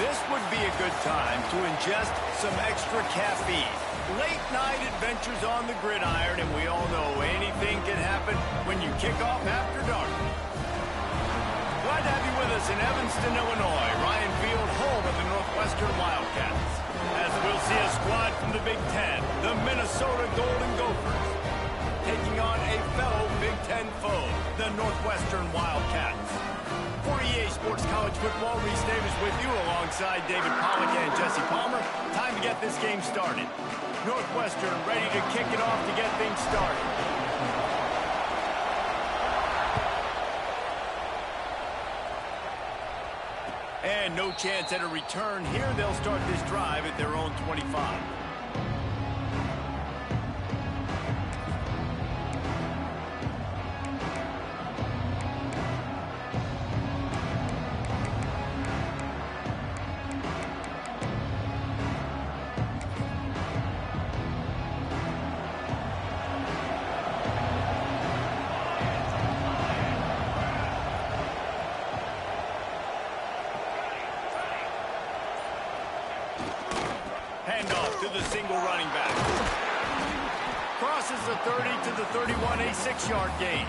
This would be a good time to ingest some extra caffeine. Late night adventures on the gridiron, and we all know anything can happen when you kick off after dark. Glad to have you with us in Evanston, Illinois. Ryan Field, home of the Northwestern Wildcats. As we'll see a squad from the Big Ten, the Minnesota Golden Gophers, taking on a fellow Big Ten foe, the Northwestern Wildcats. For EA Sports College Football, Reese Davis with you alongside David Pollack and Jesse Palmer. Time to get this game started. Northwestern ready to kick it off to get things started. And no chance at a return here. They'll start this drive at their own 25. Handoff to the single running back. Crosses the 30 to the 31, a 6-yard gain.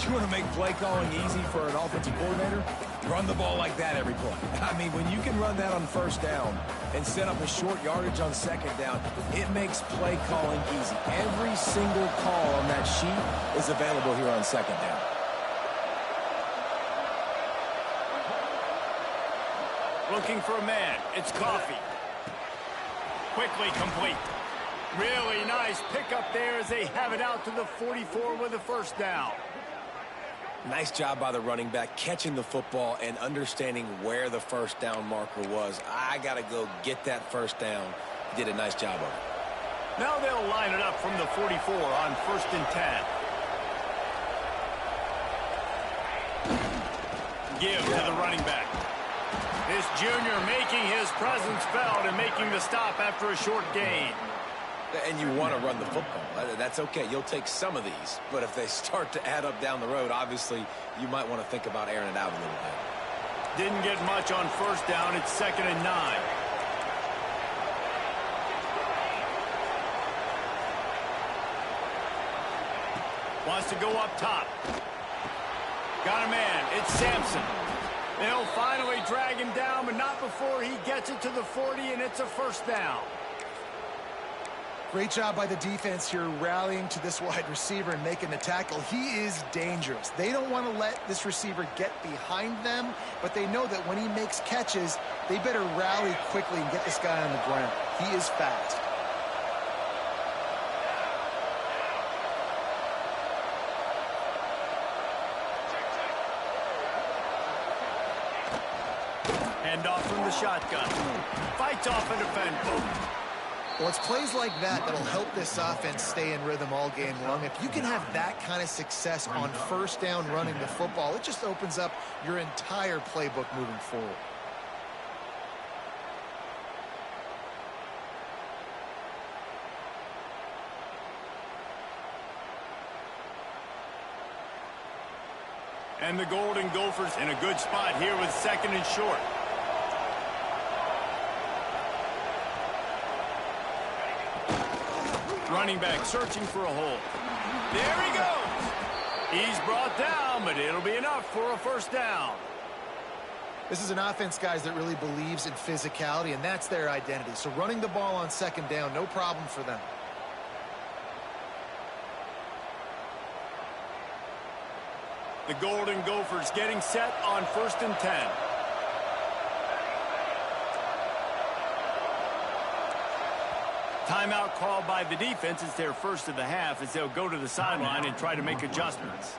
You want to make play calling easy for an offensive coordinator? Run the ball like that every play. I mean, when you can run that on first down and set up a short yardage on second down, it makes play calling easy. Every single call on that sheet is available here on second down. Looking for a man. It's Coffee. Quickly complete. Really nice pickup there as they have it out to the 44 with a first down. Nice job by the running back catching the football and understanding where the first down marker was. I got to go get that first down. He did a nice job of it. Now they'll line it up from the 44 on 1st and 10. Give to the running back. This junior making his presence felt and making the stop after a short gain. And you want to run the football. That's okay. You'll take some of these. But if they start to add up down the road, obviously, you might want to think about airing it out a little bit. Didn't get much on first down. It's 2nd and 9. Wants to go up top. Got a man. It's Sampson. They'll finally drag him down, but not before he gets it to the 40, and it's a first down. Great job by the defense here rallying to this wide receiver and making the tackle. He is dangerous. They don't want to let this receiver get behind them, but they know that when he makes catches, they better rally quickly and get this guy on the ground. He is fast. Hand off from the shotgun. Fights off a defender. Well, it's plays like that that'll help this offense stay in rhythm all game long. If you can have that kind of success on first down running the football, it just opens up your entire playbook moving forward. And the Golden Gophers in a good spot here with 2nd and short. Running back searching for a hole. There he goes. He's brought down, but it'll be enough for a first down. This is an offense, guys, that really believes in physicality, and that's their identity. So running the ball on 2nd down, no problem for them. The Golden Gophers getting set on 1st and 10. Timeout called by the defense. It's their first of the half as they'll go to the sideline and try to make adjustments.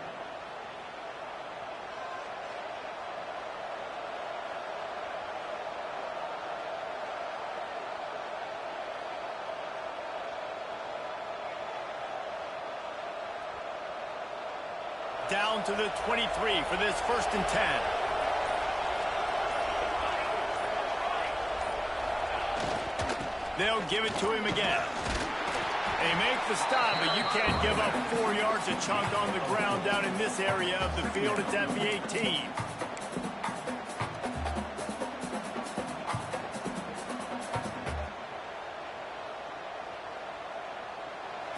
Down to the 23 for this 1st and 10. They'll give it to him again. They make the stop, but you can't give up 4 yards a chunk on the ground down in this area of the field. It's at the 18.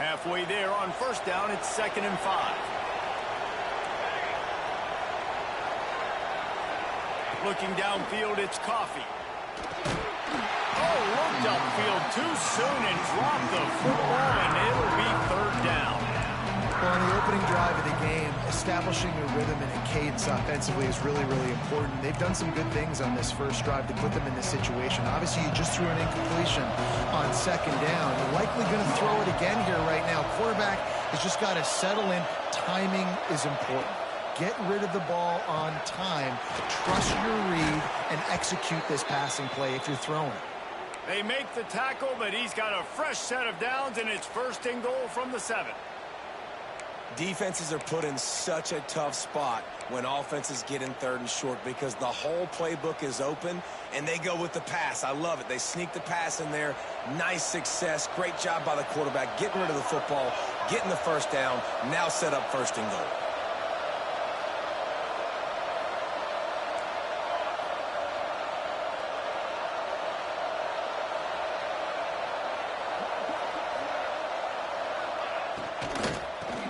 Halfway there on first down, it's 2nd and 5. Looking downfield, it's Coffee. Oh, looked upfield too soon and dropped the football, and it'll be 3rd down. Well, on the opening drive of the game, establishing a rhythm and a cadence offensively is really, really important. They've done some good things on this first drive to put them in this situation. Obviously, you just threw an incompletion on 2nd down. You're likely going to throw it again here right now. Quarterback has just got to settle in. Timing is important. Get rid of the ball on time. Trust your read and execute this passing play if you're throwing it. They make the tackle, but he's got a fresh set of downs, and it's 1st and goal from the 7. Defenses are put in such a tough spot when offenses get in 3rd and short because the whole playbook is open, and they go with the pass. I love it. They sneak the pass in there. Nice success. Great job by the quarterback getting rid of the football, getting the 1st down, now set up 1st and goal.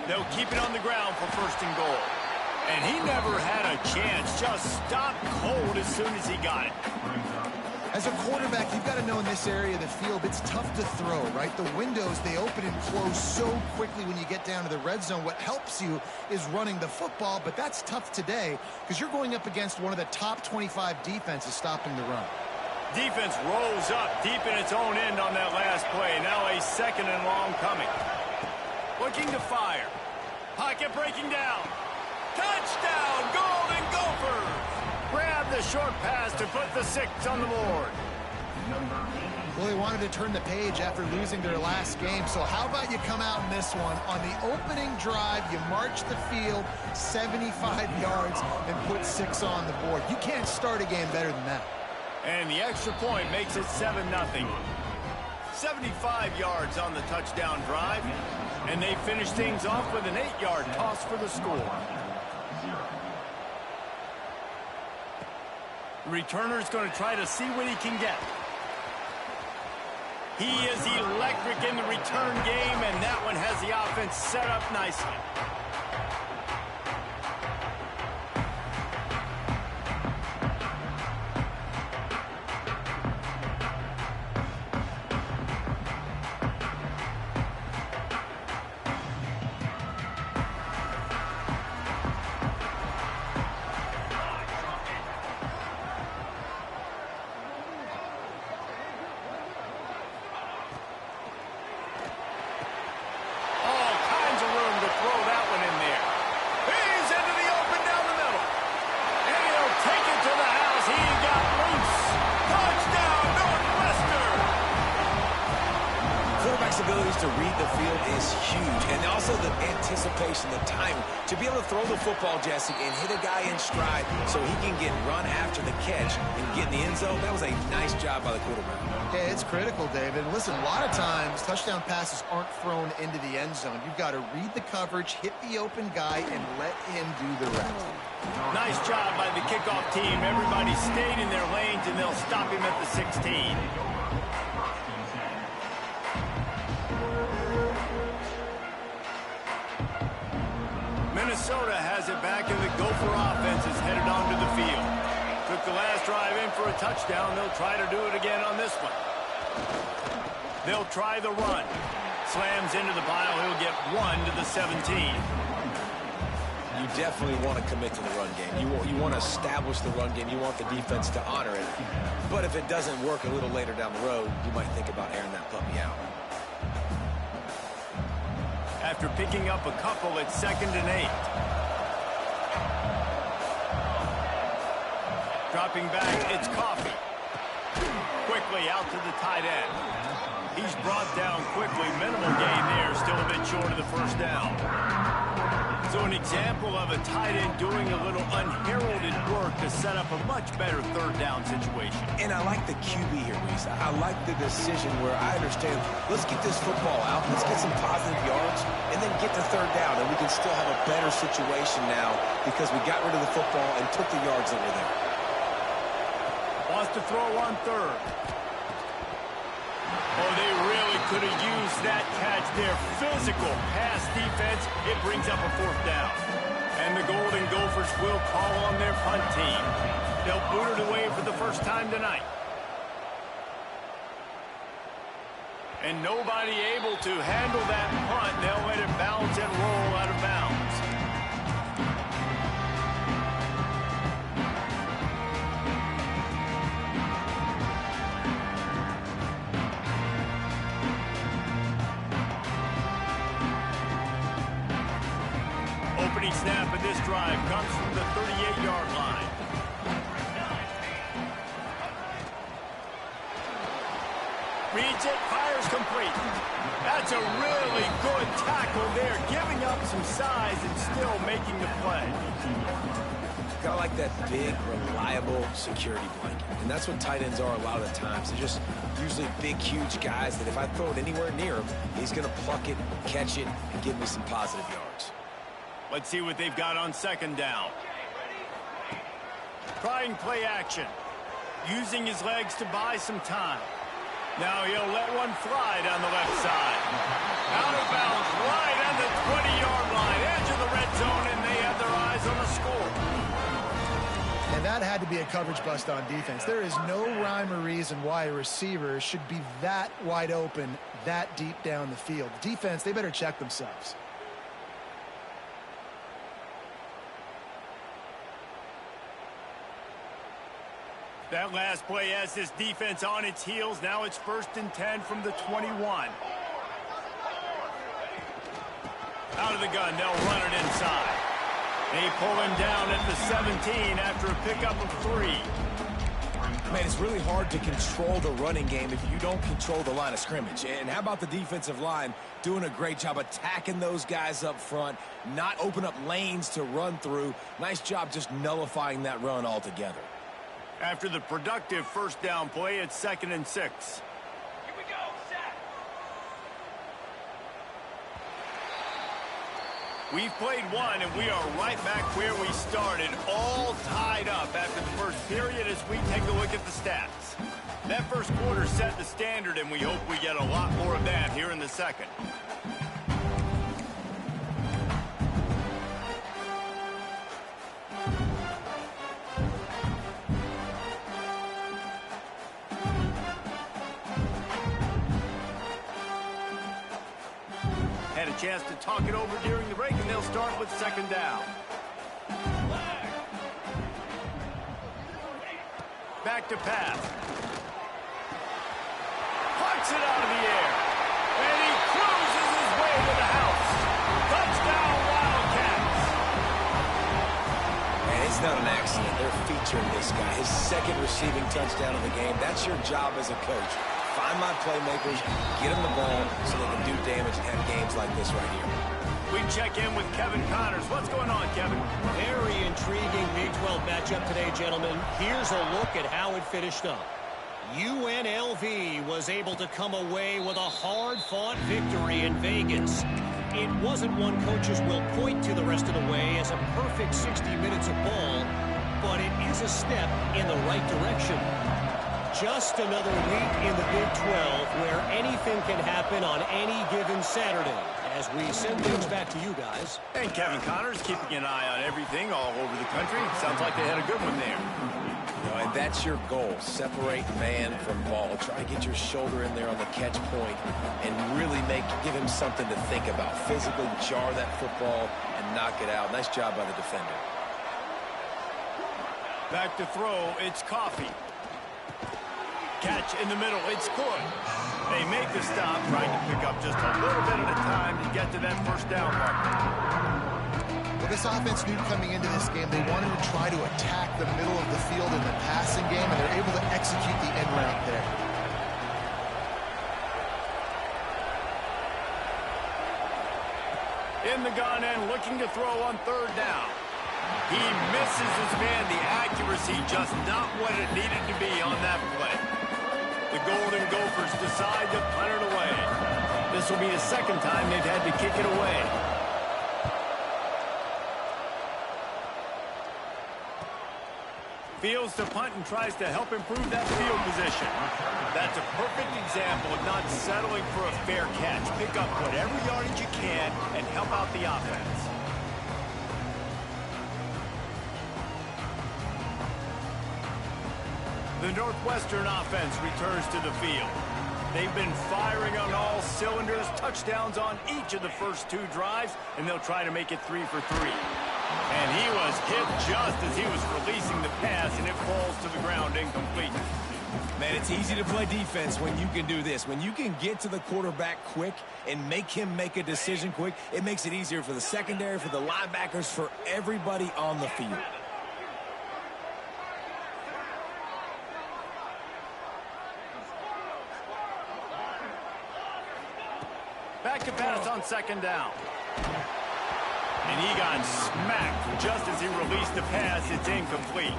They'll keep it on the ground for 1st and goal. And he never had a chance. Just stopped cold as soon as he got it. As a quarterback, you've got to know in this area of the field, it's tough to throw, right? The windows, they open and close so quickly when you get down to the red zone. What helps you is running the football, but that's tough today because you're going up against one of the top 25 defenses stopping the run. Defense rolls up deep in its own end on that last play. Now a 2nd and long coming. Looking to fire. Pocket breaking down. Touchdown, Golden Gophers! Grab the short pass to put the 6 on the board. Well, they wanted to turn the page after losing their last game, so how about you come out in this one? On the opening drive, you march the field 75 yards and put 6 on the board. You can't start a game better than that. And the extra point makes it 7-0. 75 yards on the touchdown drive. And they finish things off with an 8-yard toss for the score. The returner's going to try to see what he can get. He is electric in the return game, and that one has the offense set up nicely. abilities to read the field is huge, and also the anticipation, the timing. To be able to throw the football, Jesse, and hit a guy in stride so he can get run after the catch and get in the end zone, that was a nice job by the quarterback. Yeah, it's critical, David. Listen, a lot of times, touchdown passes aren't thrown into the end zone. You've got to read the coverage, hit the open guy, and let him do the rest. Nice job by the kickoff team. Everybody stayed in their lanes, and they'll stop him at the 16. Minnesota has it back, and the Gopher offense is headed onto the field. Took the last drive in for a touchdown. They'll try to do it again on this one. They'll try the run. Slams into the pile. He'll get 1 to the 17. You definitely want to commit to the run game. You want to establish the run game. You want the defense to honor it. But if it doesn't work a little later down the road, you might think about airing that puppy out. After picking up a couple, it's 2nd and 8. Dropping back, it's Coffee. Quickly out to the tight end. He's brought down quickly. Minimal gain there, still a bit short of the first down. So an example of a tight end doing a little unheralded work to set up a much better third down situation. And I like the QB here, Reese. I like the decision where I understand, let's get this football out, let's get some positive yards, and then get to third down, and we can still have a better situation now because we got rid of the football and took the yards that were there. Wants to throw on third. Oh, they really could have used that catch there. Physical pass defense. It brings up a 4th down. And the Golden Gophers will call on their punt team. They'll boot it away for the first time tonight. And nobody able to handle that punt. They'll let it bounce and roll out of bounds. Opening snap of this drive comes from the 38-yard line. Reads it, fires complete. That's a really good tackle there, giving up some size and still making the play. Kind of like that big, reliable security blanket. And that's what tight ends are a lot of the times. They're just usually big, huge guys that if I throw it anywhere near him, he's going to pluck it, catch it, and give me some positive yards. Let's see what they've got on 2nd down. Trying play action. Using his legs to buy some time. Now he'll let one fly down the left side. Out of bounds, right on the 20-yard line. Edge of the red zone, and they have their eyes on the score. And that had to be a coverage bust on defense. There is no rhyme or reason why a receiver should be that wide open, that deep down the field. Defense, they better check themselves. That last play has this defense on its heels. Now it's 1st and 10 from the 21. Out of the gun, they'll run it inside. They pull him down at the 17 after a pickup of 3. Man, it's really hard to control the running game if you don't control the line of scrimmage. And how about the defensive line doing a great job attacking those guys up front, not open up lanes to run through. Nice job just nullifying that run altogether. After the productive 1st down play, it's 2nd and 6. Here we go, set. We've played one, and we are right back where we started, all tied up after the first period as we take a look at the stats. That first quarter set the standard, and we hope we get a lot more of that here in the second. Had a chance to talk it over during the break, and they'll start with 2nd down. Back to pass. Plucks it out of the air. And he cruises his way to the house. Touchdown, Wildcats. And it's not an accident. They're featuring this guy. His 2nd receiving touchdown of the game. That's your job as a coach. Find my playmakers, get them the ball so they can do damage and have games like this right here. We check in with Kevin Connors. What's going on, Kevin? Very intriguing Big 12 matchup today, gentlemen. Here's a look at how it finished up. UNLV was able to come away with a hard-fought victory in Vegas. It wasn't one coaches will point to the rest of the way as a perfect 60 minutes of ball, but it is a step in the right direction. Just another week in the Big 12 where anything can happen on any given Saturday. As we send things back to you guys. And Kevin Connors keeping an eye on everything all over the country. Sounds like they had a good one there. And that's your goal. Separate man from ball. Try to get your shoulder in there on the catch point and really give him something to think about. Physically jar that football and knock it out. Nice job by the defender. Back to throw. It's Coffee. Catch in the middle. It's good. They make the stop, trying to pick up just a little bit at a time to get to that 1st down mark. Well, this offense knew coming into this game they wanted to try to attack the middle of the field in the passing game, and they're able to execute the end route there. In the gun and looking to throw on 3rd down. He misses his man. The accuracy just not what it needed to be on that play. The Golden Gophers decide to punt it away. This will be the 2nd time they've had to kick it away. Fields to punt and tries to help improve that field position. That's a perfect example of not settling for a fair catch. Pick up whatever yardage you can and help out the offense. The Northwestern offense returns to the field. They've been firing on all cylinders, touchdowns on each of the first 2 drives, and they'll try to make it 3 for 3. And he was hit just as he was releasing the pass, and it falls to the ground incomplete. Man, it's easy to play defense when you can do this. When you can get to the quarterback quick and make him make a decision quick, it makes it easier for the secondary, for the linebackers, for everybody on the field. Back to pass on 2nd down. And he got smacked just as he released the pass. It's incomplete.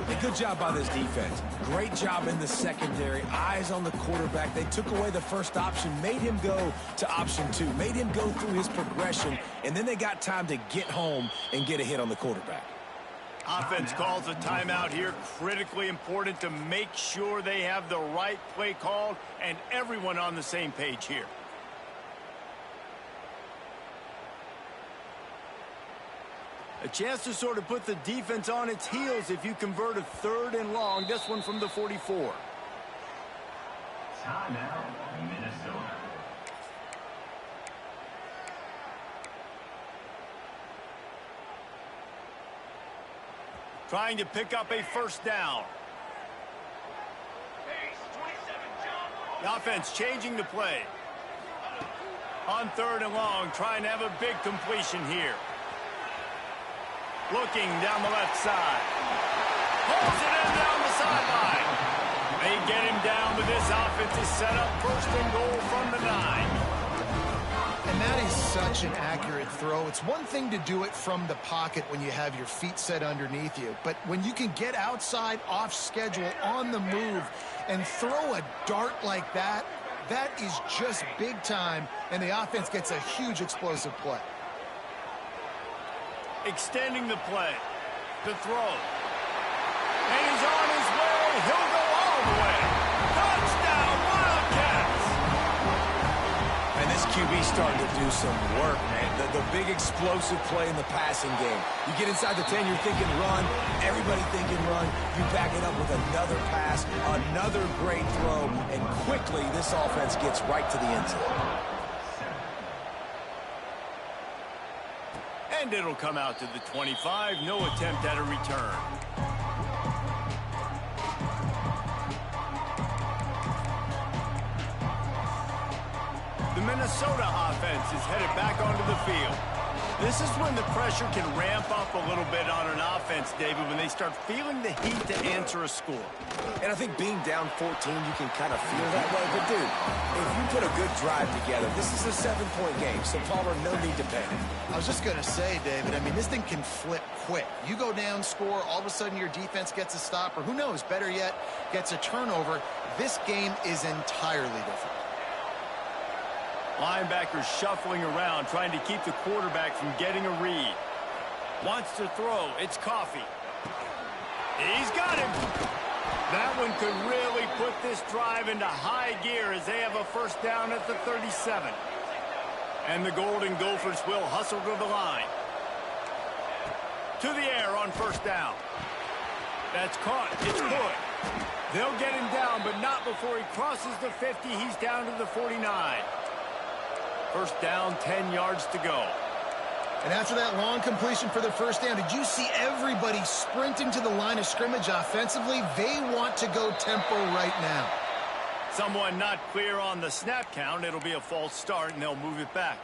A good job by this defense. Great job in the secondary. Eyes on the quarterback. They took away the first option, made him go to option 2, made him go through his progression, and then they got time to get home and get a hit on the quarterback. Offense calls a timeout here. Critically important to make sure they have the right play called and everyone on the same page here. A chance to sort of put the defense on its heels if you convert a 3rd and long. This one from the 44. Timeout, Minnesota. Trying to pick up a 1st down. The offense changing the play. On 3rd and long, trying to have a big completion here. Looking down the left side. Pulls it in down the sideline. They get him down, but this offense is set up 1st and goal from the 9. And that is such an accurate throw. It's one thing to do it from the pocket when you have your feet set underneath you, but when you can get outside, off schedule, on the move, and throw a dart like that, that is just big time, and the offense gets a huge explosive play. Extending the play. The throw. And he's on his way. He'll go all the way. Touchdown, Wildcats! And this QB's starting to do some work, man. The big explosive play in the passing game. You get inside the 10, you're thinking run. Everybody thinking run. You back it up with another pass, another great throw, and quickly this offense gets right to the end zone. And it'll come out to the 25. No attempt at a return. The Minnesota offense is headed back onto the field. This is when the pressure can ramp up a little bit on an offense, David, when they start feeling the heat to answer a score. And I think being down 14, you can kind of feel that way. But, dude, if you put a good drive together, this is a 7-point game. So, Palmer, no need to panic. I was just going to say, David, I mean, this thing can flip quick. You go down, score, all of a sudden your defense gets a stop, or who knows, better yet, gets a turnover. This game is entirely different. Linebackers shuffling around, trying to keep the quarterback from getting a read. Wants to throw. It's Coffee. He's got him. That one could really put this drive into high gear as they have a 1st down at the 37. And the Golden Gophers will hustle to the line. To the air on 1st down. That's caught. It's good. They'll get him down, but not before he crosses the 50. He's down to the 49. 1st down, 10 yards to go. And after that long completion for the 1st down, did you see everybody sprinting to the line of scrimmage offensively? They want to go tempo right now. Someone not clear on the snap count. It'll be a false start, and they'll move it back.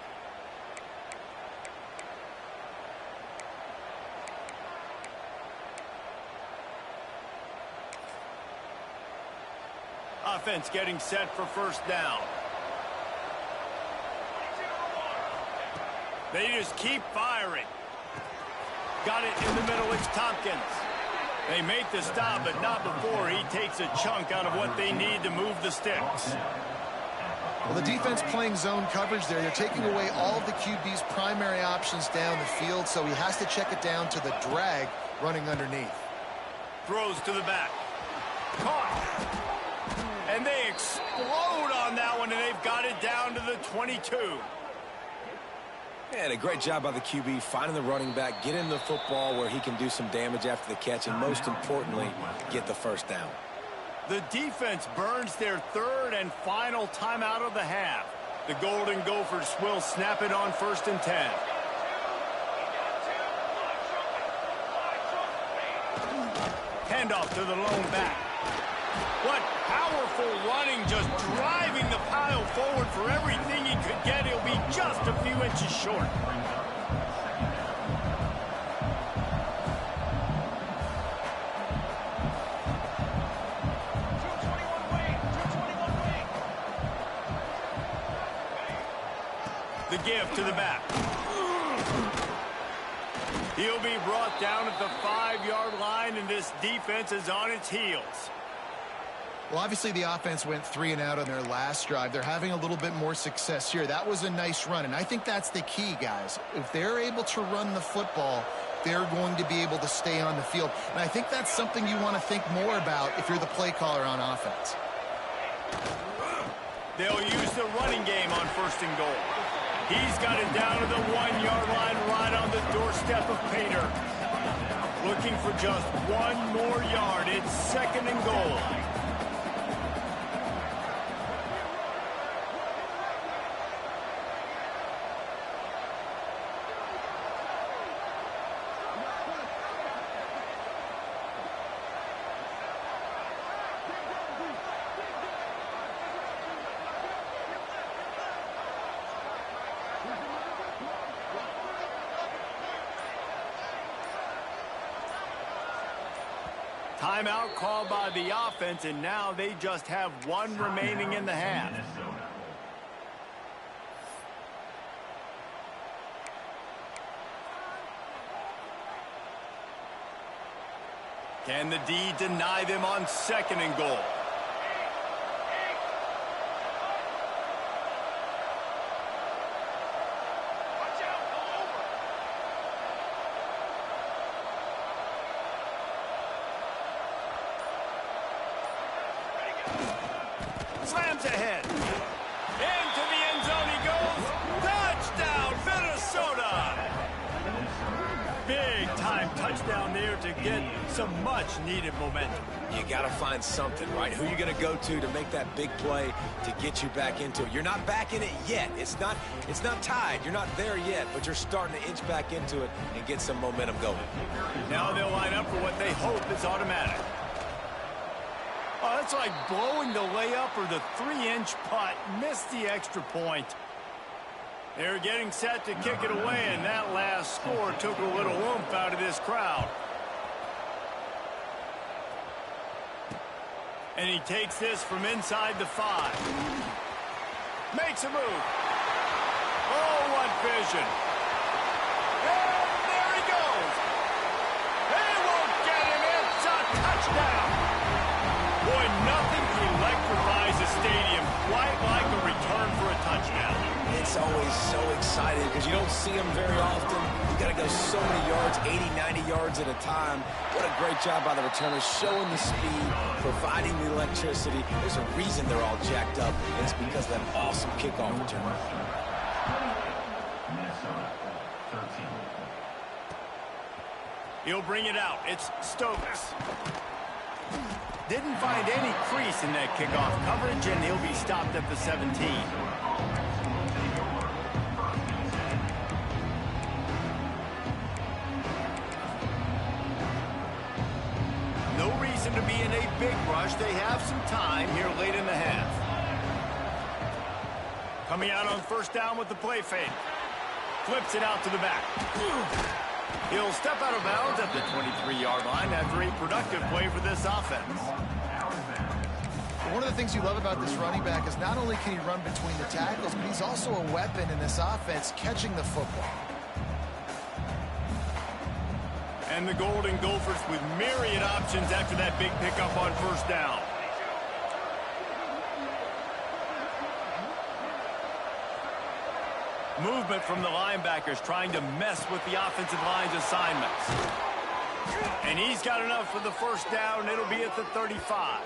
Offense getting set for 1st down. They just keep firing. Got it in the middle. It's Tompkins. They make the stop, but not before he takes a chunk out of what they need to move the sticks. Well, the defense playing zone coverage there. They're taking away all of the QB's primary options down the field, so he has to check it down to the drag running underneath. Throws to the back. Caught. And they explode on that one, and they've got it down to the 22. And a great job by the QB finding the running back, getting the football where he can do some damage after the catch, and most importantly, get the first down. The defense burns their third and final timeout of the half. The Golden Gophers will snap it on 1st and 10. Handoff to the lone back. What powerful running, just driving the pile forward for everything he could get. He'll be just a few inches short. The give to the back. He'll be brought down at the 5-yard line, and this defense is on its heels. Well, obviously the offense went 3 and out on their last drive. They're having a little bit more success here. That was a nice run, and I think that's the key, guys. If they're able to run the football, they're going to be able to stay on the field. And I think that's something you want to think more about if you're the play caller on offense. They'll use the running game on 1st and goal. He's got it down to the 1-yard line, right on the doorstep of Painter. Looking for just 1 more yard. It's 2nd and goal. Timeout called by the offense, and now they just have 1 remaining in the half. Can the D deny them on 2nd and goal? Slams ahead. Into the end zone he goes. Touchdown, Minnesota! Big-time touchdown there to get some much-needed momentum. You got to find something, right? Who you going to go to make that big play to get you back into it? You're not back in it yet. It's not tied. You're not there yet, but you're starting to inch back into it and get some momentum going. Now they'll line up for what they hope is automatic. Oh, that's like blowing the layup or the 3-inch putt. Missed the extra point. They're getting set to kick it away, and that last score took a little oomph out of this crowd. And he takes this from inside the 5. Makes a move. Oh, what vision. And there he goes. They won't get him. It's a touchdown. Boy, nothing electrifies a stadium quite like a return for a touchdown. It's always so exciting because you don't see them very often. You got to go so many yards, 80, 90 yards at a time. What a great job by the returners, showing the speed, providing the electricity. There's a reason they're all jacked up, and it's because of that awesome kickoff return. Minnesota, 13. He'll bring it out. It's Stokes. Didn't find any crease in that kickoff coverage, and he'll be stopped at the 17. No reason to be in a big rush. They have some time here late in the half. Coming out on 1st down with the play fake. Flips it out to the back. He'll step out of bounds at the 23-yard line after a productive play for this offense. One of the things you love about this running back is not only can he run between the tackles, but he's also a weapon in this offense catching the football. And the Golden Gophers with myriad options after that big pickup on 1st down. Movement from the linebackers trying to mess with the offensive line's assignments. And he's got enough for the first down. It'll be at the 35.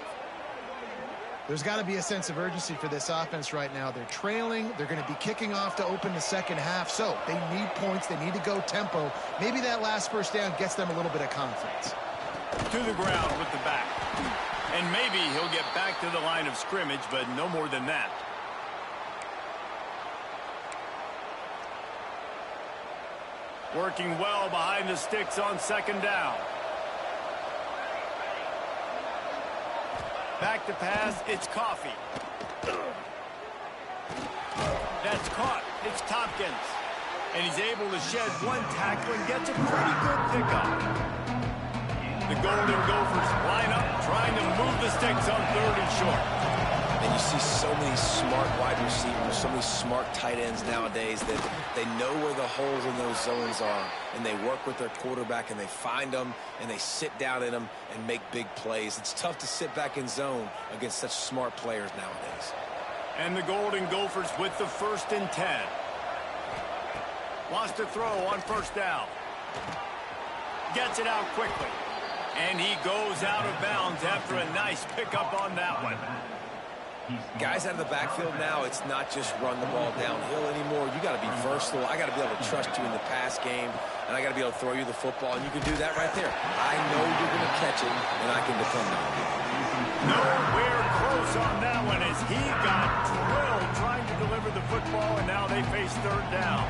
There's got to be a sense of urgency for this offense right now. They're trailing. They're going to be kicking off to open the second half. So they need points. They need to go tempo. Maybe that last first down gets them a little bit of confidence. To the ground with the back. And maybe he'll get back to the line of scrimmage, but no more than that. Working well behind the sticks on second down. Back to pass, it's Coffee. That's caught, it's Tompkins. And he's able to shed one tackle and gets a pretty good pickup. The Golden Gophers line up, trying to move the sticks on 3rd and short. And you see so many smart wide receivers, so many smart tight ends nowadays that they know where the holes in those zones are, and they work with their quarterback, and they find them, and they sit down in them and make big plays. It's tough to sit back in zone against such smart players nowadays. And the Golden Gophers with the 1st and 10. Wants to throw on first down. Gets it out quickly. And he goes out of bounds after a nice pickup on that one. Guys out of the backfield now, it's not just run the ball downhill anymore. You got to be versatile. I got to be able to trust you in the pass game, and I got to be able to throw you the football, and you can do that right there. I know you're going to catch it, and I can depend on it. Nowhere close on that one as he got drilled trying to deliver the football, and now they face 3rd down.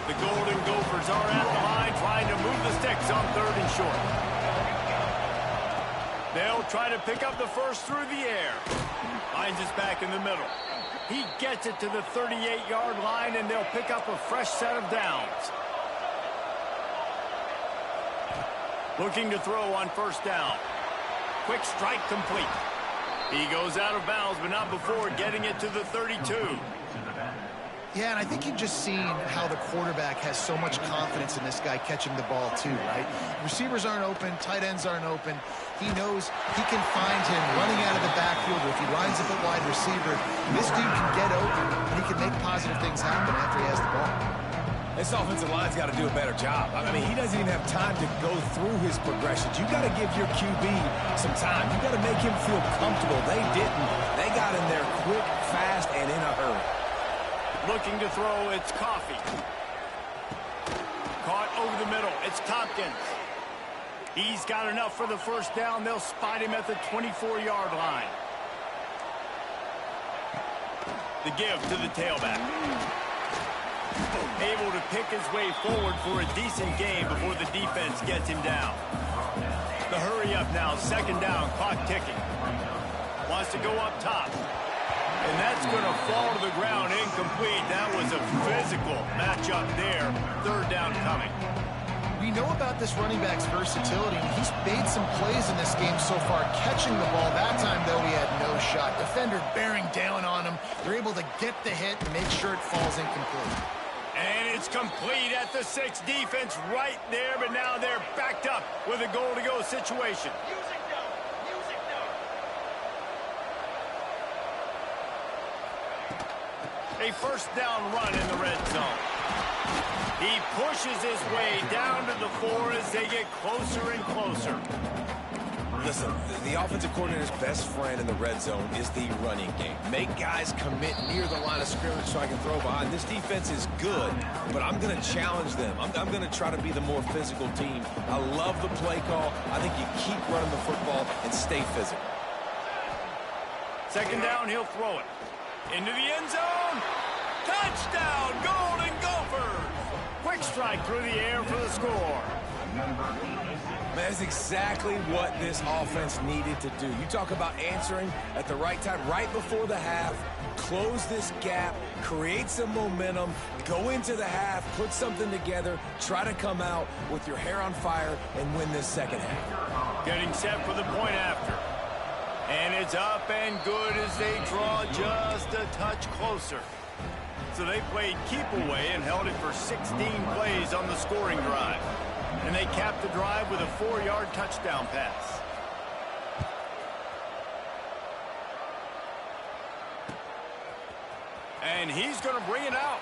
The Golden Gophers are at the line trying to move the sticks on 3rd and short. They'll try to pick up the first through the air. Finds us back in the middle. He gets it to the 38-yard line, and they'll pick up a fresh set of downs. Looking to throw on first down. Quick strike complete. He goes out of bounds, but not before getting it to the 32. Yeah, and I think you've just seen how the quarterback has so much confidence in this guy catching the ball too, right? Receivers aren't open, tight ends aren't open. He knows he can find him running out of the backfield, or if he lines up at wide receiver, this dude can get open, and he can make positive things happen after he has the ball. This offensive line's got to do a better job. I mean, he doesn't even have time to go through his progressions. You got to give your QB some time. You got to make him feel comfortable. They didn't. They got in there quick, fast, and in a hurry. Looking to throw, it's Coffee. Caught over the middle, it's Tompkins. He's got enough for the first down. They'll spot him at the 24-yard line. The give to the tailback. Able to pick his way forward for a decent game before the defense gets him down. The hurry up now, 2nd down, clock ticking. Wants to go up top. And that's going to fall to the ground incomplete. That was a physical matchup there. 3rd down coming. We know about this running back's versatility. He's made some plays in this game so far, catching the ball. That time, though, he had no shot. Defender bearing down on him. They're able to get the hit and make sure it falls incomplete. And it's complete at the 6. Defense right there, but now they're backed up with a goal-to-go situation. A first down run in the red zone. He pushes his way down to the 4 as they get closer and closer. Listen, the offensive coordinator's best friend in the red zone is the running game. Make guys commit near the line of scrimmage so I can throw behind. This defense is good, but I'm going to challenge them. I'm going to try to be the more physical team. I love the play call. I think you keep running the football and stay physical. 2nd down, he'll throw it. Into the end zone. Touchdown, Golden Gophers. Quick strike through the air for the score. Man, that's exactly what this offense needed to do. You talk about answering at the right time, right before the half, close this gap, create some momentum, go into the half, put something together, try to come out with your hair on fire and win this second half. Getting set for the point after. And it's up and good as they draw just a touch closer. So they played keep away and held it for 16 plays on the scoring drive. And they capped the drive with a 4-yard touchdown pass. And he's going to bring it out.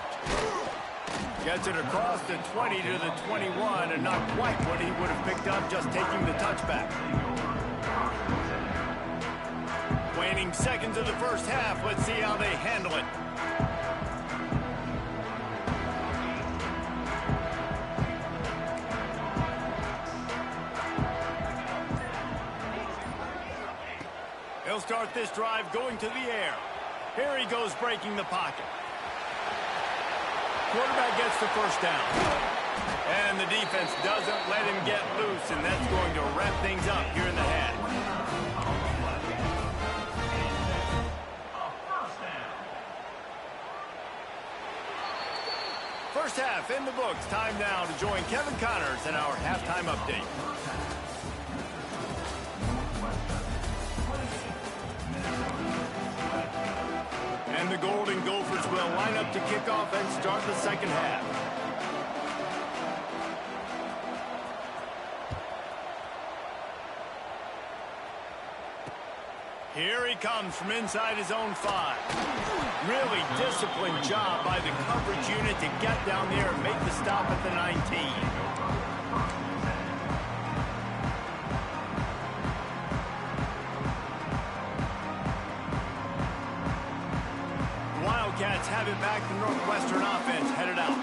Gets it across the 20 to the 21, and not quite what he would have picked up just taking the touchback. Waning seconds of the first half. Let's see how they handle it. He'll start this drive going to the air. Here he goes breaking the pocket. Quarterback gets the first down. And the defense doesn't let him get loose, and that's going to wrap things up here in the half. First half in the books. Time now to join Kevin Connors in our halftime update. And the Golden Gophers will line up to kick off and start the second half. Here he comes from inside his own 5. Really disciplined job by the coverage unit to get down there and make the stop at the 19. Wildcats have it back. The Northwestern offense headed out.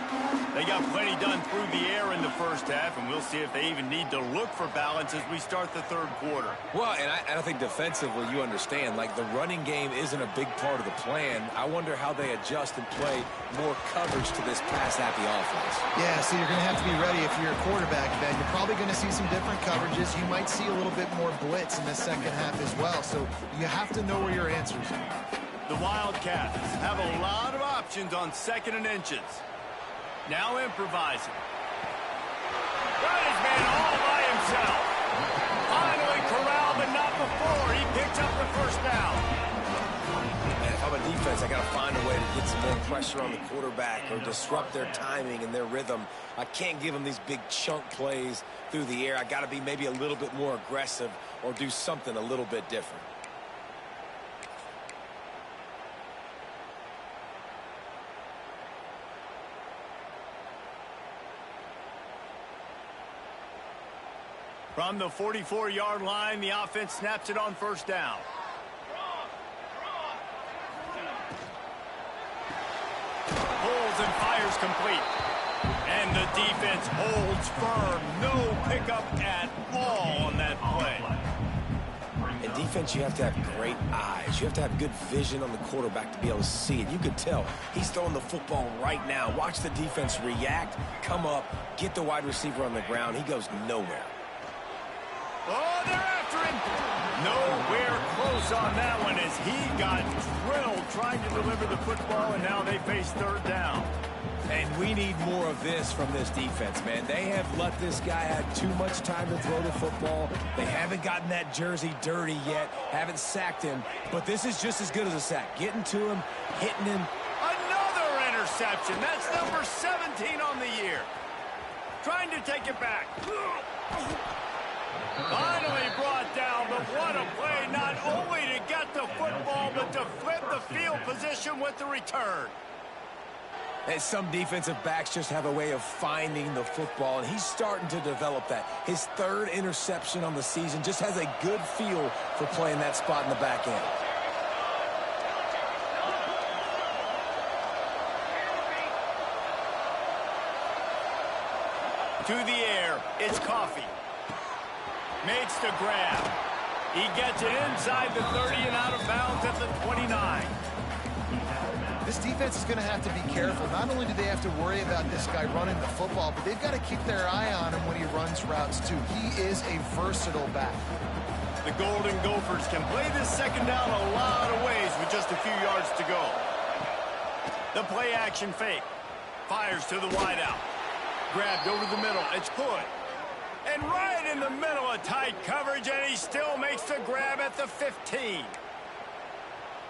They got plenty done through the air in the first half, and we'll see if they even need to look for balance as we start the third quarter. Well, and I think defensively, you understand, like the running game isn't a big part of the plan. I wonder how they adjust and play more coverage to this pass-happy offense. Yeah, so you're going to have to be ready if you're a quarterback, Ben. You're probably going to see some different coverages. You might see a little bit more blitz in the second half as well, so you have to know where your answers are. The Wildcats have a lot of options on second and inches. Now improvising. Got his man all by himself. Finally corralled, but not before. He picks up the first down. And if I'm a defense, I got to find a way to get some more pressure on the quarterback or disrupt their timing and their rhythm. I can't give them these big chunk plays through the air. I got to be maybe a little bit more aggressive or do something a little bit different. From the 44-yard line, the offense snaps it on first down. Pulls and fires complete. And the defense holds firm. No pickup at all on that play. In defense, you have to have great eyes. You have to have good vision on the quarterback to be able to see it. You could tell he's throwing the football right now. Watch the defense react, come up, get the wide receiver on the ground. He goes nowhere. Oh, they're after him. Nowhere close on that one as he got drilled trying to deliver the football, and now they face third down. And we need more of this from this defense, man. They have let this guy have too much time to throw the football. They haven't gotten that jersey dirty yet, haven't sacked him. But this is just as good as a sack. Getting to him, hitting him. Another interception. That's number 17 on the year. Trying to take it back. Finally brought down, but what a play, not only to get the football, but to flip the field position with the return. And some defensive backs just have a way of finding the football, and he's starting to develop that. His third interception on the season, just has a good feel for playing that spot in the back end. To the air, it's Coffee. Makes the grab. He gets it inside the 30 and out of bounds at the 29. This defense is going to have to be careful. Not only do they have to worry about this guy running the football, but they've got to keep their eye on him when he runs routes too. He is a versatile back. The Golden Gophers can play this second down a lot of ways with just a few yards to go. The play action fake. Fires to the wideout. Grabbed over the middle. It's Hood. And right in the middle of tight coverage, and he still makes the grab at the 15.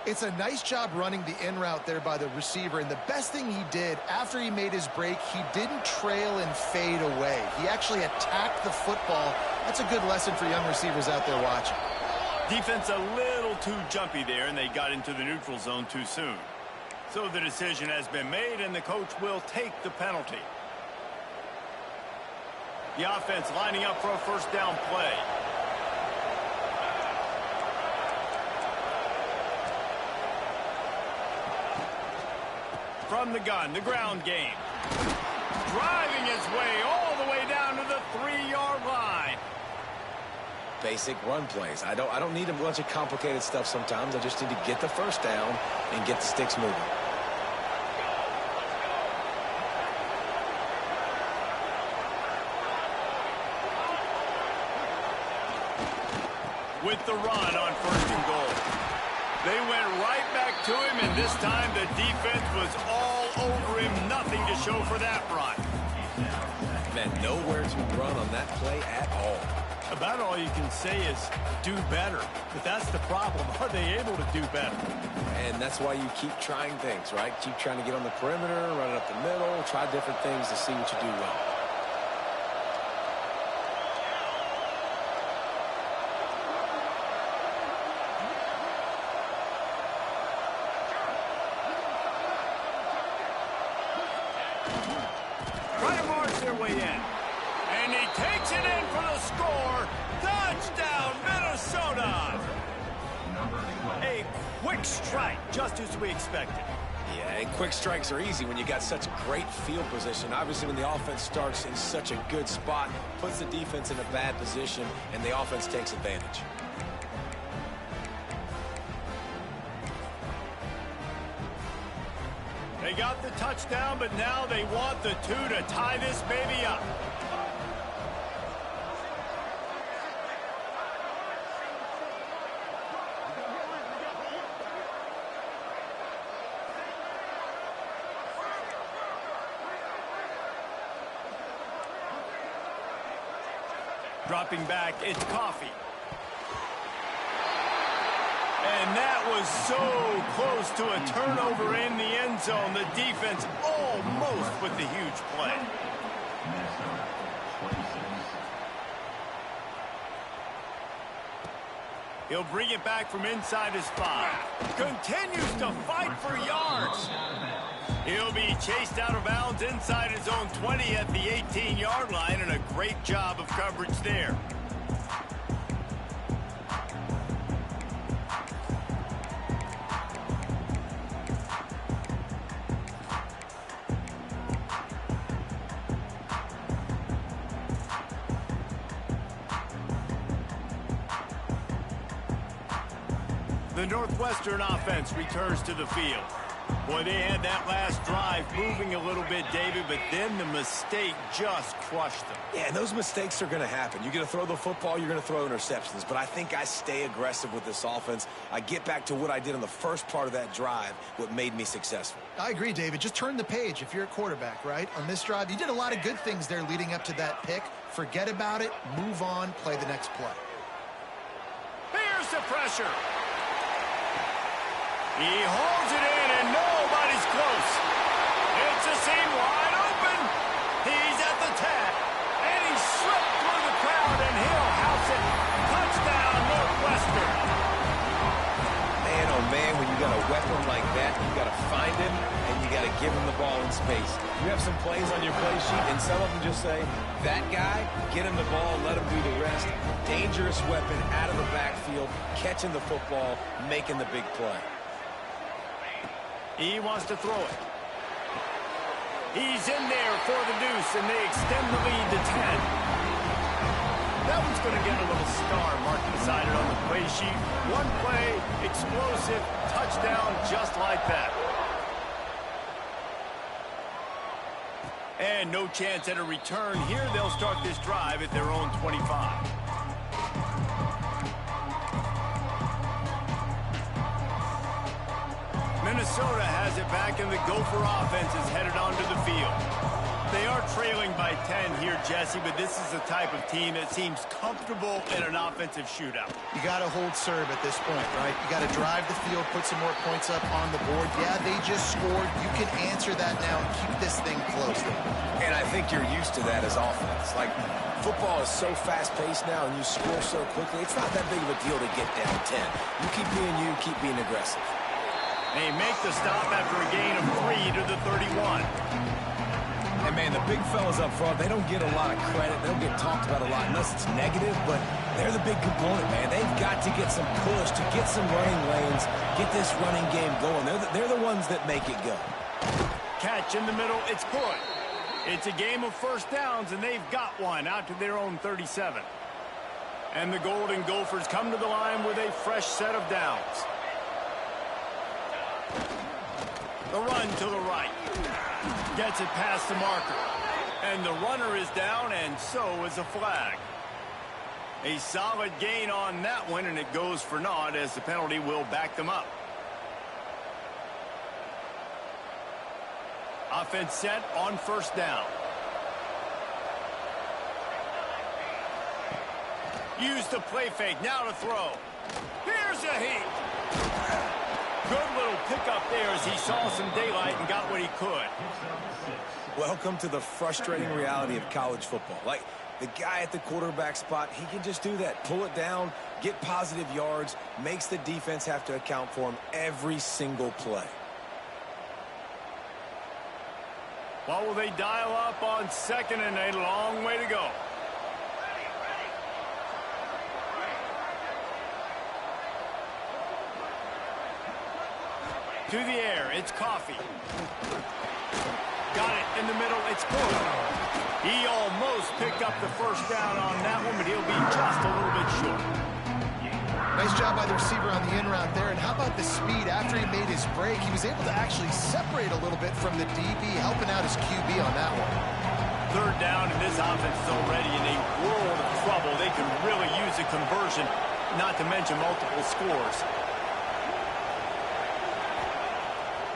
It's a nice job running the in route there by the receiver, and the best thing he did after he made his break, he didn't trail and fade away. He actually attacked the football. That's a good lesson for young receivers out there watching. Defense a little too jumpy there, and they got into the neutral zone too soon. So the decision has been made, and the coach will take the penalty. The offense lining up for a first down play. From the gun, the ground game. Driving his way all the way down to the 3-yard line. Basic run plays. I don't need a bunch of complicated stuff sometimes. I just need to get the first down and get the sticks moving. With the run on first and goal. They went right back to him, and this time the defense was all over him. Nothing to show for that run. Man, nowhere to run on that play at all. About all you can say is do better. But that's the problem. Are they able to do better? And that's why you keep trying things, right? Keep trying to get on the perimeter, run it up the middle, try different things to see what you do well. Try to march their way in. And he takes it in for the score. Touchdown, Minnesota. A quick strike, just as we expected. Yeah, and quick strikes are easy when you got such great field position. Obviously, when the offense starts in such a good spot, puts the defense in a bad position, and the offense takes advantage. They got the touchdown, but now they want the 2 to tie this baby up. Dropping back, it's Coffee. And that was so close to a turnover in the end zone. The defense almost with the huge play. He'll bring it back from inside his 5. Continues to fight for yards. He'll be chased out of bounds inside his own 20 at the 18-yard line, and a great job of coverage there. The Northwestern offense returns to the field. Boy, they had that last drive moving a little bit, David, but then the mistake just crushed them. Yeah, and those mistakes are going to happen. You're going to throw the football, you're going to throw interceptions, but I think I stay aggressive with this offense. I get back to what I did on the first part of that drive, what made me successful. I agree, David. Just turn the page if you're a quarterback, right? On this drive, you did a lot of good things there leading up to that pick. Forget about it, move on, play the next play. Here's the pressure. He holds it in, and nobody's close. It's a seam wide open. He's at the 10, and he slipped through the crowd, and he'll house it. Touchdown, Northwestern. Man, oh man, when you got a weapon like that, you got to find him, and you got to give him the ball in space. You have some plays on your play sheet, and some of them just say, that guy, get him the ball, let him do the rest. Dangerous weapon out of the backfield, catching the football, making the big play. He wants to throw it. He's in there for the deuce, and they extend the lead to 10. That one's going to get a little star marked beside it on the play sheet. One play, explosive, touchdown, just like that. And no chance at a return here. They'll start this drive at their own 25. Minnesota has it back, and the Gopher offense is headed onto the field. They are trailing by 10 here, Jesse, but this is the type of team that seems comfortable in an offensive shootout. You got to hold serve at this point, right? You got to drive the field, put some more points up on the board. Yeah, they just scored. You can answer that now and keep this thing close. And I think you're used to that as offense. Like, football is so fast-paced now, and you score so quickly, it's not that big of a deal to get down 10. You keep being you, keep being aggressive. They make the stop after a gain of 3 to the 31. And, man, the big fellas up front, they don't get a lot of credit. They don't get talked about a lot unless it's negative, but they're the big component, man. They've got to get some push, to get some running lanes, get this running game going. They're the ones that make it go. Catch in the middle. It's good. It's a game of first downs, and they've got one out to their own 37. And the Golden Gophers come to the line with a fresh set of downs. The run to the right. Gets it past the marker. And the runner is down, and so is a flag. A solid gain on that one, and it goes for naught as the penalty will back them up. Offense set on first down. Use the play fake. Now to throw. Here's a heat. Good little pickup there as he saw some daylight and got what he could. Welcome to the frustrating reality of college football. Like, the guy at the quarterback spot, he can just do that. Pull it down, get positive yards, makes the defense have to account for him every single play. What will they dial up on second and a long way to go? To the air, it's Coffee. Got it in the middle, it's good. He almost picked up the first down on that one, but he'll be just a little bit short. Nice job by the receiver on the in route there. And how about the speed after he made his break? He was able to actually separate a little bit from the DB, helping out his QB on that one. Third down, and this offense is already in a world of trouble. They can really use a conversion, not to mention multiple scores.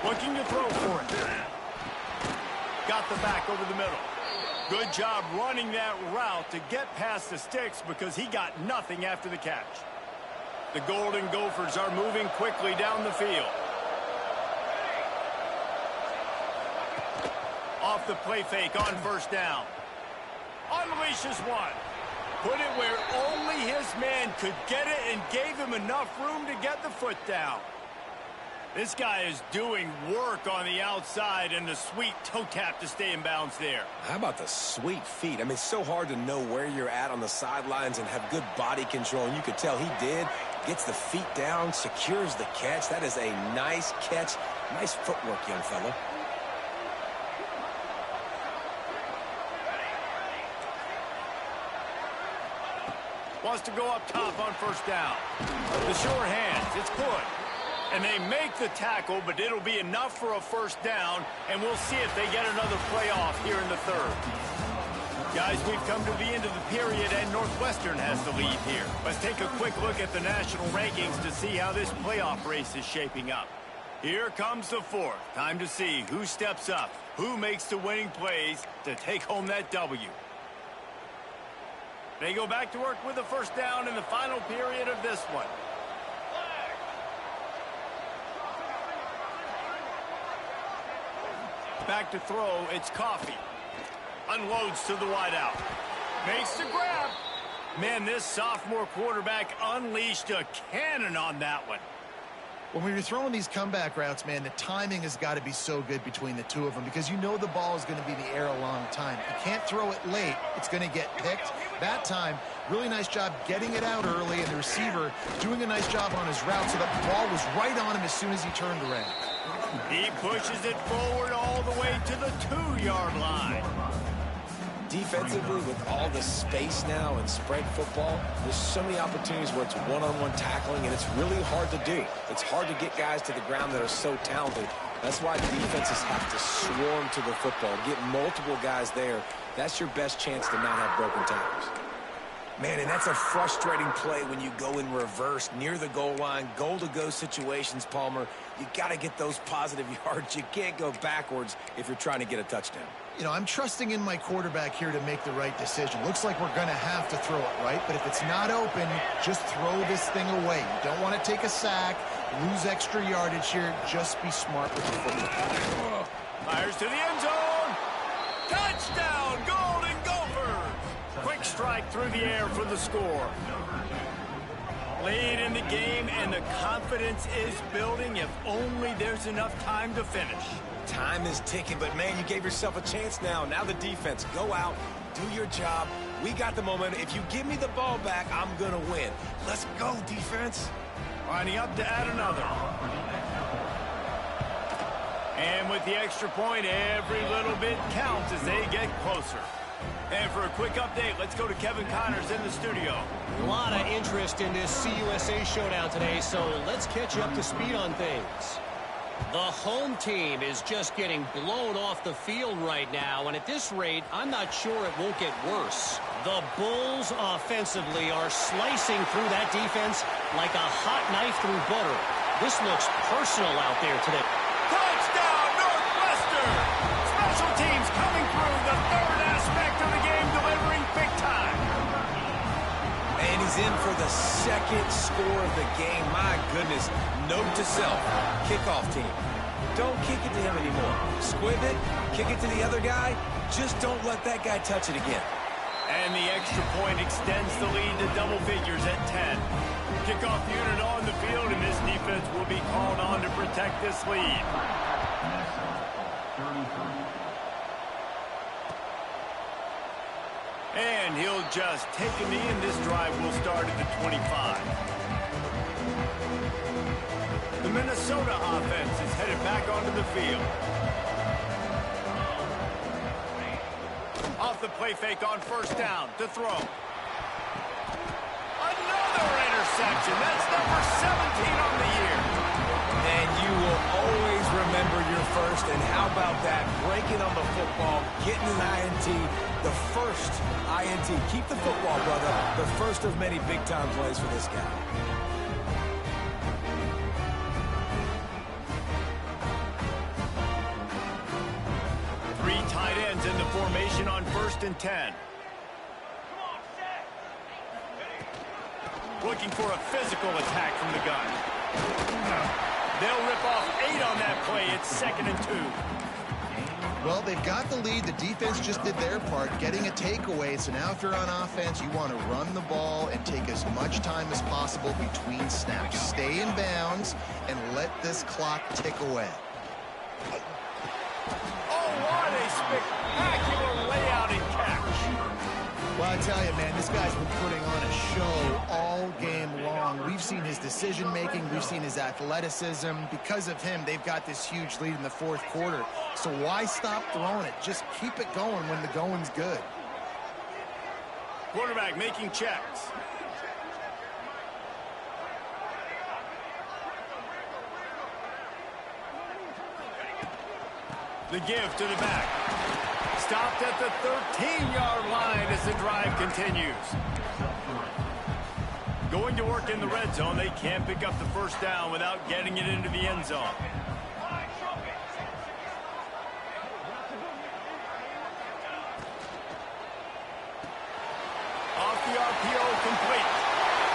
Looking to throw for it. Got the back over the middle. Good job running that route to get past the sticks because he got nothing after the catch. The Golden Gophers are moving quickly down the field. Off the play fake on first down. Unleashes one. Put it where only his man could get it and gave him enough room to get the foot down. This guy is doing work on the outside and the sweet toe tap to stay in bounds there. How about the sweet feet? I mean, it's so hard to know where you're at on the sidelines and have good body control. And you could tell he did. Gets the feet down, secures the catch. That is a nice catch. Nice footwork, young fella. Wants to go up top on first down. The sure hands, it's good. And they make the tackle, but it'll be enough for a first down, and we'll see if they get another playoff here in the third. Guys, we've come to the end of the period, and Northwestern has the lead here. Let's take a quick look at the national rankings to see how this playoff race is shaping up. Here comes the fourth. Time to see who steps up, who makes the winning plays to take home that W. They go back to work with the first down in the final period of this one. Back to throw, it's Coffee. Unloads to the wideout. Makes the grab. Man, this sophomore quarterback unleashed a cannon on that one. When you're throwing these comeback routes, man, the timing has got to be so good between the two of them because you know the ball is going to be in the air a long time. You can't throw it late. It's going to get picked. That time, really nice job getting it out early, and the receiver doing a nice job on his route so that the ball was right on him as soon as he turned around. He pushes it forward all the way to the 2-yard line. Defensively, with all the space now and spread football, there's so many opportunities where it's one-on-one tackling, and it's really hard to do. It's hard to get guys to the ground that are so talented. That's why defenses have to swarm to the football, get multiple guys there. That's your best chance to not have broken tackles. Man, and that's a frustrating play when you go in reverse near the goal line, goal-to-go situations, Palmer. You got to get those positive yards. You can't go backwards if you're trying to get a touchdown. You know, I'm trusting in my quarterback here to make the right decision. Looks like we're going to have to throw it, right? But if it's not open, just throw this thing away. You don't want to take a sack, lose extra yardage here. Just be smart with the football. Fires to the end zone. Touchdown, Golden Gophers. Quick strike through the air for the score. Late in the game, and the confidence is building if only there's enough time to finish. Time is ticking, but man, you gave yourself a chance now. Now the defense, go out, do your job. We got the momentum. If you give me the ball back, I'm gonna win. Let's go, defense. Lining up to add another. And with the extra point, every little bit counts as they get closer. And for a quick update, let's go to Kevin Connors in the studio. A lot of interest in this CUSA showdown today, so let's catch you up to speed on things. The home team is just getting blown off the field right now, and at this rate, I'm not sure it won't get worse. The Bulls offensively are slicing through that defense like a hot knife through butter. This looks personal out there today. Touchdown, Northwestern! Special teams coming through, the third aspect of the game, delivering big time. And he's in for the second score of the game. My goodness. Note to self, kickoff team. Don't kick it to him anymore. Squib it, kick it to the other guy. Just don't let that guy touch it again. And the extra point extends the lead to double figures at 10. Kickoff unit on the field, and this defense will be called on to protect this lead. And he'll just take a knee, and this drive will start at the 25. The Minnesota offense is headed back onto the field. Off the play fake on first down to throw. Another interception. That's number 17 on the year. And you will always remember your first. And how about that? Breaking on the football, getting an INT, the first INT. Keep the football, brother. The first of many big-time plays for this guy. Three tight ends in the formation on 1st and 10. Looking for a physical attack from the gun. They'll rip off 8 on that play. It's 2nd and 2. Well, they've got the lead. The defense just did their part, getting a takeaway. So now if you're on offense, you want to run the ball and take as much time as possible between snaps. Stay in bounds and let this clock tick away. Oh, what a spectacular layout and catch. Well, I tell you, man, this guy's been putting on a show all game long. We've seen his decision-making. We've seen his athleticism. Because of him, they've got this huge lead in the 4th quarter. So why stop throwing it? Just keep it going when the going's good. Quarterback making checks. The give to the back. Stopped at the 13-yard line as the drive continues. Going to work in the red zone. They can't pick up the first down without getting it into the end zone. Off the RPO, complete.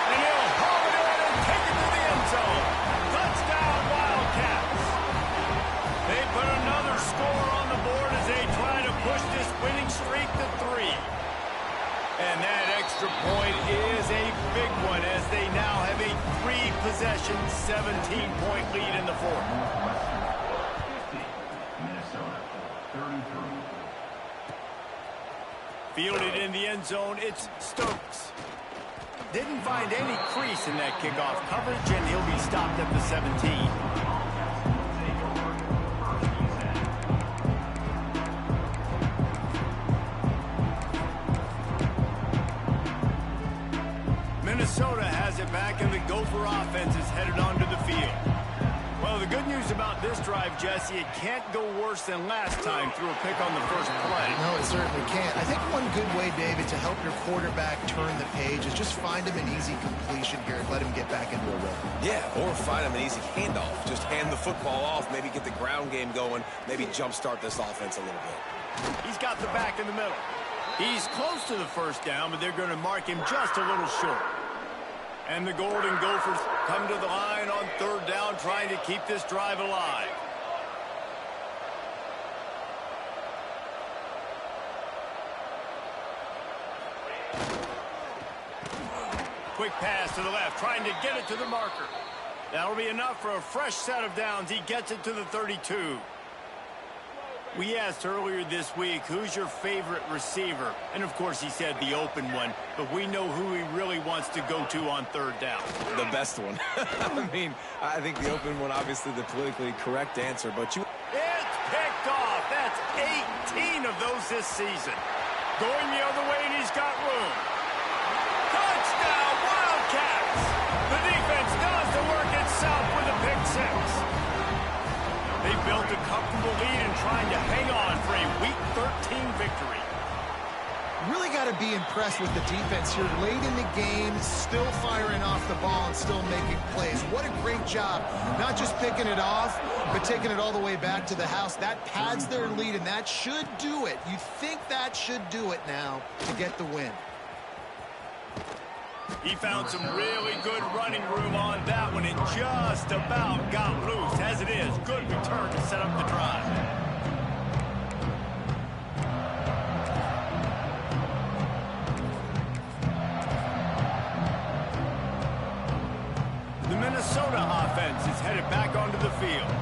And he'll haul it in and take it to the end zone. Touchdown, Wildcats. They put another score on the board as they try to push this winning streak to 3. And that extra point is a big one as they now have a 3-possession, 17-point lead in the 4th. Fielded in the end zone, it's Stokes. Didn't find any crease in that kickoff coverage, and he'll be stopped at the 17. Minnesota has it back, and the Gopher offense is headed onto the field. Well, the good news about this drive, Jesse, it can't go worse than last time through a pick on the first play. No, it certainly can't. I think one good way, David, to help your quarterback turn the page is just find him an easy completion here and let him get back into a rhythm. Yeah, or find him an easy handoff. Just hand the football off, maybe get the ground game going, maybe jumpstart this offense a little bit. He's got the back in the middle. He's close to the first down, but they're going to mark him just a little short. And the Golden Gophers come to the line on 3rd down, trying to keep this drive alive. Quick pass to the left, trying to get it to the marker. That'll be enough for a fresh set of downs. He gets it to the 32. We asked earlier this week, who's your favorite receiver? And, of course, he said the open one. But we know who he really wants to go to on third down. The best one. I mean, I think the open one, obviously the politically correct answer. But you... It's picked off. That's 18 of those this season. Going the other way, and he's got room. Touchdown, Wildcats! The defense does the work itself with a pick six. They built a comfortable lead and trying to hang on for a Week 13 victory. Really got to be impressed with the defense here. Late in the game, still firing off the ball and still making plays. What a great job. Not just picking it off, but taking it all the way back to the house. That pads their lead, and that should do it. You think that should do it now to get the win. He found some really good running room on that one and just about got loose. As it is, good return to set up the drive. The Minnesota offense is headed back onto the field.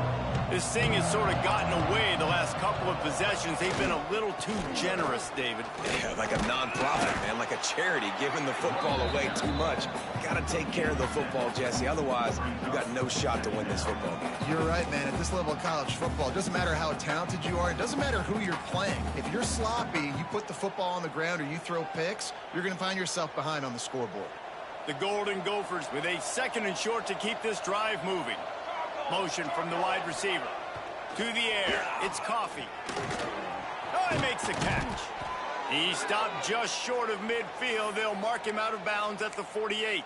This thing has sort of gotten away the last couple of possessions. They've been a little too generous, David. Yeah, like a non-profit, man, like a charity, giving the football away too much. Got to take care of the football, Jesse. Otherwise, you got no shot to win this football game. You're right, man. At this level of college football, it doesn't matter how talented you are. It doesn't matter who you're playing. If you're sloppy, you put the football on the ground or you throw picks, you're going to find yourself behind on the scoreboard. The Golden Gophers with a 2nd and short to keep this drive moving. Motion from the wide receiver. To the air. It's Coffee. Oh, he makes the catch. He stopped just short of midfield. They'll mark him out of bounds at the 48.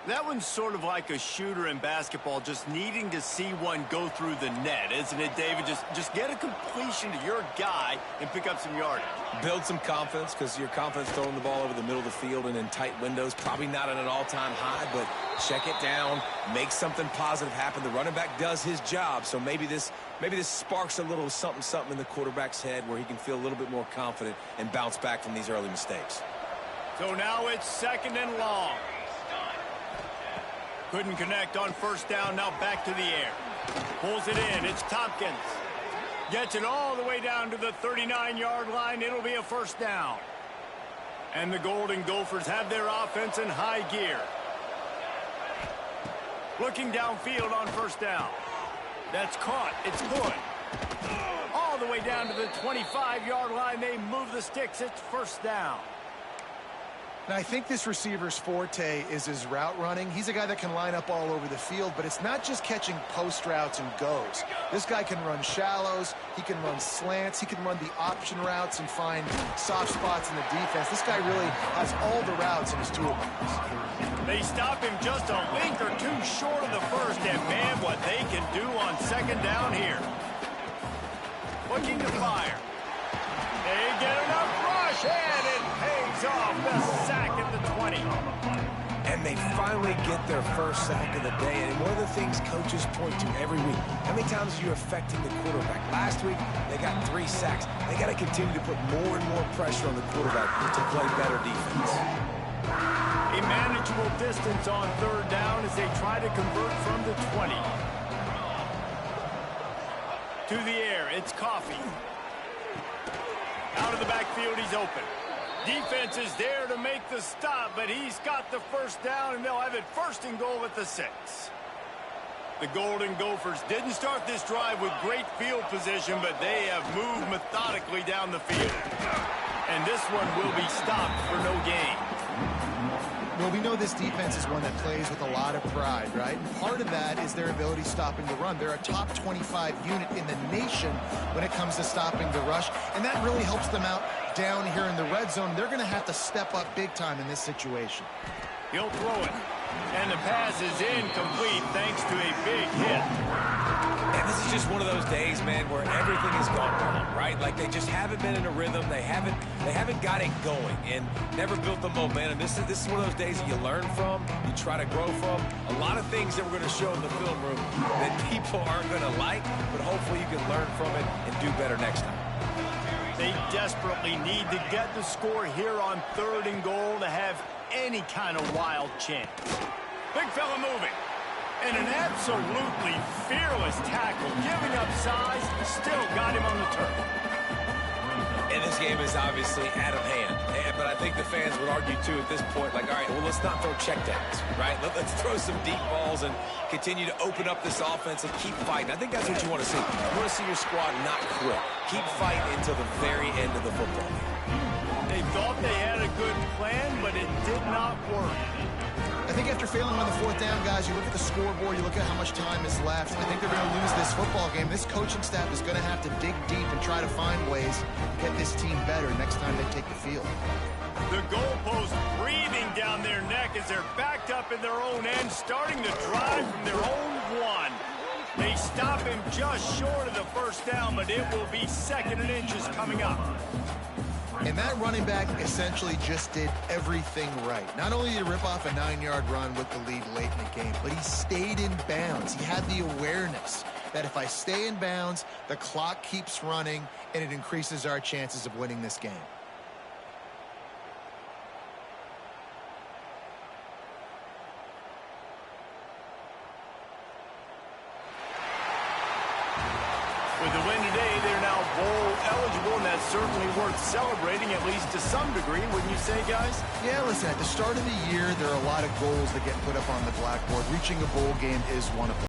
That one's sort of like a shooter in basketball, just needing to see one go through the net, isn't it, David? Just get a completion to your guy and pick up some yardage. Build some confidence, because your confidence throwing the ball over the middle of the field and in tight windows, probably not at an all-time high, but check it down, make something positive happen. The running back does his job, so maybe this sparks a little something in the quarterback's head where he can feel a little bit more confident and bounce back from these early mistakes. So now it's 2nd and long. Couldn't connect on first down, now back to the air. Pulls it in, it's Tompkins. Gets it all the way down to the 39-yard line. It'll be a first down. And the Golden Gophers have their offense in high gear. Looking downfield on first down. That's caught, it's good. All the way down to the 25-yard line. They move the sticks, it's first down. Now, I think this receiver's forte is his route running. He's a guy that can line up all over the field, but it's not just catching post routes and goes. This guy can run shallows, he can run slants, he can run the option routes and find soft spots in the defense. This guy really has all the routes in his toolbox. They stop him just a link or two short of the first, and man, what they can do on 2nd down here. Looking to fire. They get enough rush, and it pays off. The sack at the 20. And they finally get their first sack of the day. And one of the things coaches point to every week, how many times are you affecting the quarterback? Last week, they got 3 sacks. They got to continue to put more and more pressure on the quarterback to play better defense. A manageable distance on 3rd down as they try to convert from the 20. To the air, it's Coffee. Out of the backfield, he's open. Defense is there to make the stop, but he's got the first down, and they'll have it 1st and goal at the 6. The Golden Gophers didn't start this drive with great field position, but they have moved methodically down the field. And this one will be stopped for no gain. Well, we know this defense is one that plays with a lot of pride, right? And part of that is their ability stopping the run. They're a top 25 unit in the nation when it comes to stopping the rush, and that really helps them out down here in the red zone. They're going to have to step up big time in this situation. He'll throw it, and the pass is incomplete thanks to a big hit. And this is just one of those days, man, where everything has gone wrong, right? Like they just haven't been in a rhythm. They haven't got it going and never built the momentum. This is one of those days that you learn from, you try to grow from. A lot of things that we're going to show in the film room that people aren't going to like, but hopefully you can learn from it and do better next time. They desperately need to get the score here on 3rd and goal to have any kind of wild chance. Big fella moving. And an absolutely fearless tackle, giving up size, still got him on the turf. And this game is obviously out of hand. But I think the fans would argue, too, at this point, like, all right, well, let's not throw checkdowns, right? Let's throw some deep balls and continue to open up this offense and keep fighting. I think that's what you want to see. You want to see your squad not quit. Keep fighting until the very end of the football game. They thought they had a good plan, but it did not work. I think after failing on the 4th down, guys, you look at the scoreboard, you look at how much time is left. I think they're going to lose this football game. This coaching staff is going to have to dig deep and try to find ways to get this team better next time they take the field. The goalpost breathing down their neck as they're backed up in their own end, starting to drive from their own 1. They stop him just short of the 1st down, but it will be 2nd and inches coming up. And that running back essentially just did everything right. Not only did he rip off a 9-yard run with the lead late in the game, but he stayed in bounds. He had the awareness that if I stay in bounds, the clock keeps running, and it increases our chances of winning this game. With the win today, they're now bowl eligible, and that's certainly worth celebrating, at least to some degree, wouldn't you say, guys? Yeah, listen, at the start of the year, there are a lot of goals that get put up on the blackboard. Reaching a bowl game is one of them.